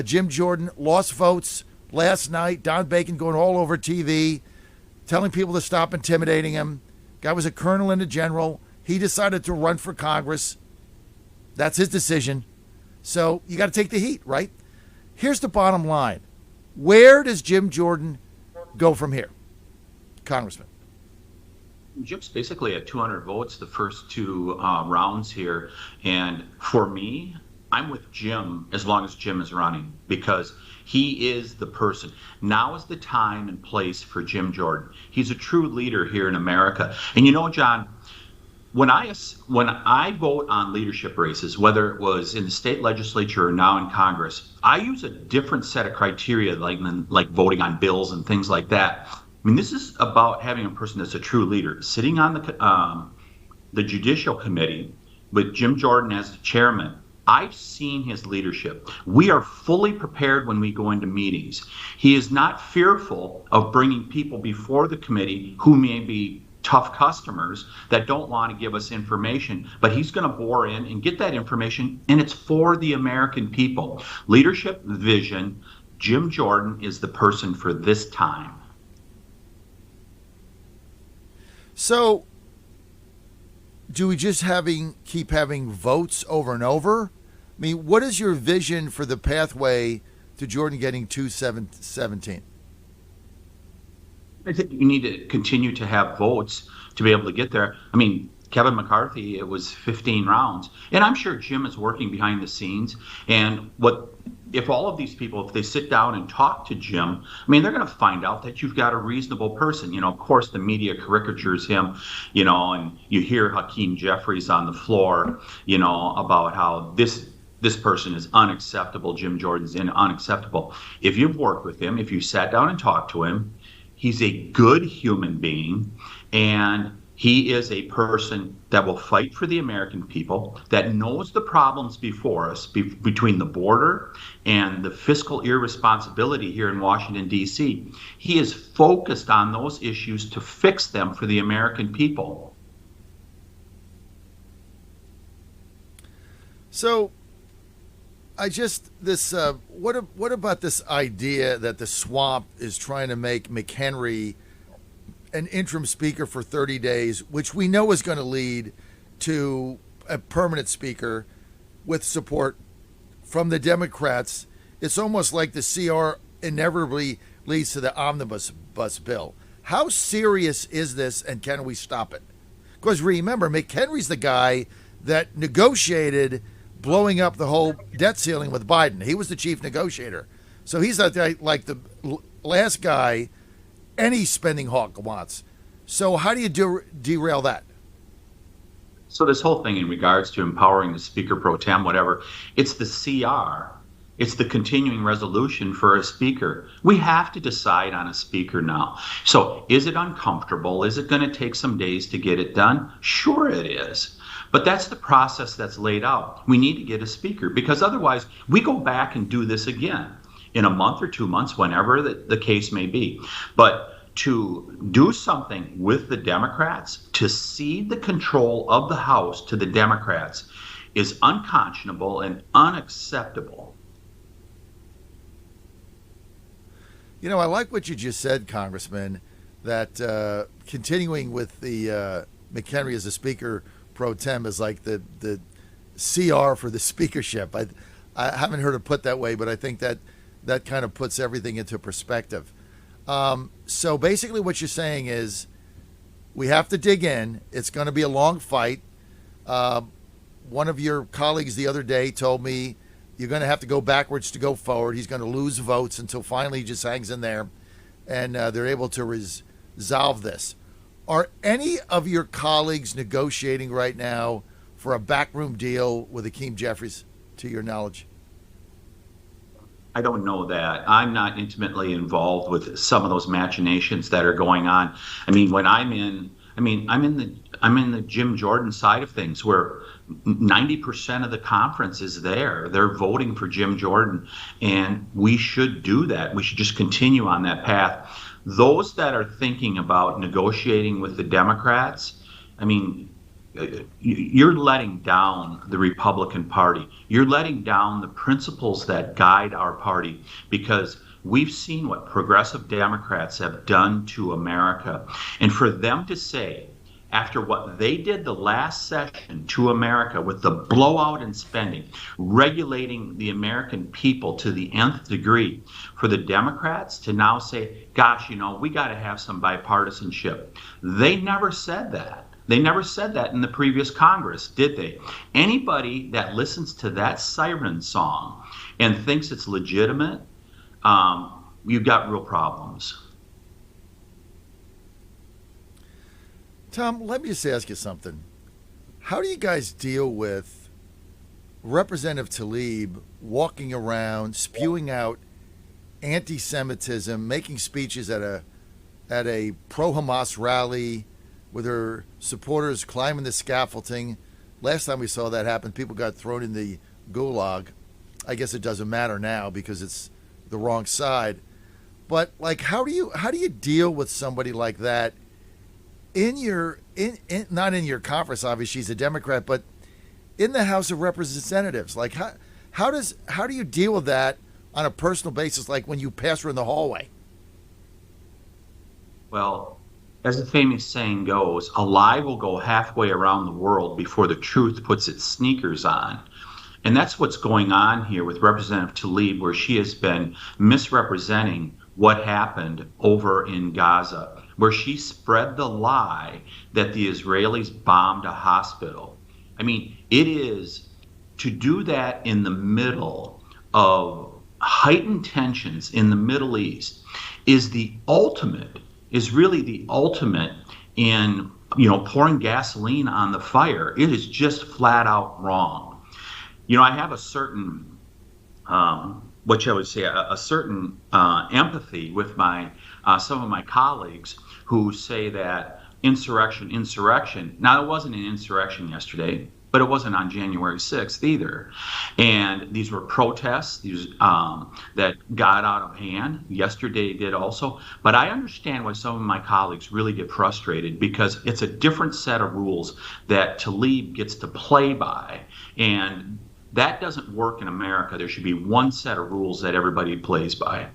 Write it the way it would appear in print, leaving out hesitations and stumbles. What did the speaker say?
Jim Jordan lost votes last night. Don Bacon going all over TV, telling people to stop intimidating him. Guy was a colonel and a general. He decided to run for Congress. That's his decision. So you got to take the heat, right? Here's the bottom line. Where does Jim Jordan go from here, Congressman? Jim's basically at 200 votes the first two rounds here. And for me, I'm with Jim as long as Jim is running, because he is the person. Now is the time and place for Jim Jordan. He's a true leader here in America. And you know, John, when I vote on leadership races, whether it was in the state legislature or now in Congress, I use a different set of criteria like voting on bills and things like that. I mean, this is about having a person that's a true leader. Sitting on the Judicial Committee with Jim Jordan as the chairman, I've seen his leadership. We are fully prepared when we go into meetings. He is not fearful of bringing people before the committee who may be tough customers that don't want to give us information, but he's going to bore in and get that information, and it's for the American people. Leadership, vision, Jim Jordan is the person for this time. So, do we just keep having votes over and over? I mean, what is your vision for the pathway to Jordan getting 217? I think you need to continue to have votes to be able to get there. I mean, Kevin McCarthy, it was 15 rounds. And I'm sure Jim is working behind the scenes. And if all of these people, if they sit down and talk to Jim, I mean, they're going to find out that you've got a reasonable person. You know, of course, the media caricatures him, you know, and you hear Hakeem Jeffries on the floor, you know, about how this person is unacceptable. Jim Jordan's unacceptable. If you've worked with him, if you sat down and talked to him, he's a good human being, and he is a person that will fight for the American people, that knows the problems before us between the border and the fiscal irresponsibility here in Washington, D.C. He is focused on those issues to fix them for the American people. So, what about this idea that the swamp is trying to make McHenry an interim speaker for 30 days, which we know is going to lead to a permanent speaker with support from the Democrats? It's almost like the CR inevitably leads to the omnibus bill. How serious is this, and can we stop it? Because remember, McHenry's the guy that negotiated blowing up the whole debt ceiling with Biden. He was the chief negotiator. So he's like the last guy any spending hawk wants. So how do you derail that? So this whole thing in regards to empowering the speaker pro tem, whatever, it's the CR. It's the continuing resolution for a speaker. We have to decide on a speaker now. So is it uncomfortable? Is it going to take some days to get it done? Sure it is. But that's the process that's laid out. We need to get a speaker, because otherwise we go back and do this again in a month or 2 months, whenever the case may be. But to do something with the Democrats, to cede the control of the House to the Democrats, is unconscionable and unacceptable. You know, I like what you just said, Congressman, that continuing with the McHenry as a speaker pro tem is like the CR for the speakership. I haven't heard it put that way, but I think that kind of puts everything into perspective. So basically what you're saying is we have to dig in. It's going to be a long fight. One of your colleagues the other day told me you're going to have to go backwards to go forward. He's going to lose votes until finally he just hangs in there and they're able to resolve this. Are any of your colleagues negotiating right now for a backroom deal with Hakeem Jeffries, to your knowledge? I don't know that. I'm not intimately involved with some of those machinations that are going on. I mean, when I'm in the Jim Jordan side of things, where 90% of the conference is there. They're voting for Jim Jordan, and we should do that. We should just continue on that path. Those that are thinking about negotiating with the Democrats, I mean, you're letting down the Republican Party. You're letting down the principles that guide our party, because we've seen what progressive Democrats have done to America. And for them to say, after what they did the last session to America with the blowout in spending, regulating the American people to the nth degree, for the Democrats to now say, gosh, we got to have some bipartisanship. They never said that. They never said that in the previous Congress, did they? Anybody that listens to that siren song and thinks it's legitimate, you've got real problems. Tom, let me just ask you something. How do you guys deal with Representative Tlaib walking around spewing out anti-Semitism, making speeches at a pro-Hamas rally with her supporters climbing the scaffolding? Last time we saw that happen, people got thrown in the gulag. I guess it doesn't matter now because it's the wrong side. But like, how do you deal with somebody like that in not in your conference? Obviously, she's a Democrat, but in the House of Representatives. Like, how do you deal with that on a personal basis? Like when you pass her in the hallway. Well, as the famous saying goes, a lie will go halfway around the world before the truth puts its sneakers on. And that's what's going on here with Representative Tlaib, where she has been misrepresenting what happened over in Gaza, where she spread the lie that the Israelis bombed a hospital. I mean, it is to do that in the middle of heightened tensions in the Middle East is really the ultimate in, pouring gasoline on the fire. It is just flat out wrong. I have a certain, what shall we say, a certain empathy with some of my colleagues who say that insurrection. Now, it wasn't an insurrection yesterday, but it wasn't on January 6th either. And these were protests that got out of hand. Yesterday did also. But I understand why some of my colleagues really get frustrated, because it's a different set of rules that Tlaib gets to play by. And that doesn't work in America. There should be one set of rules that everybody plays by.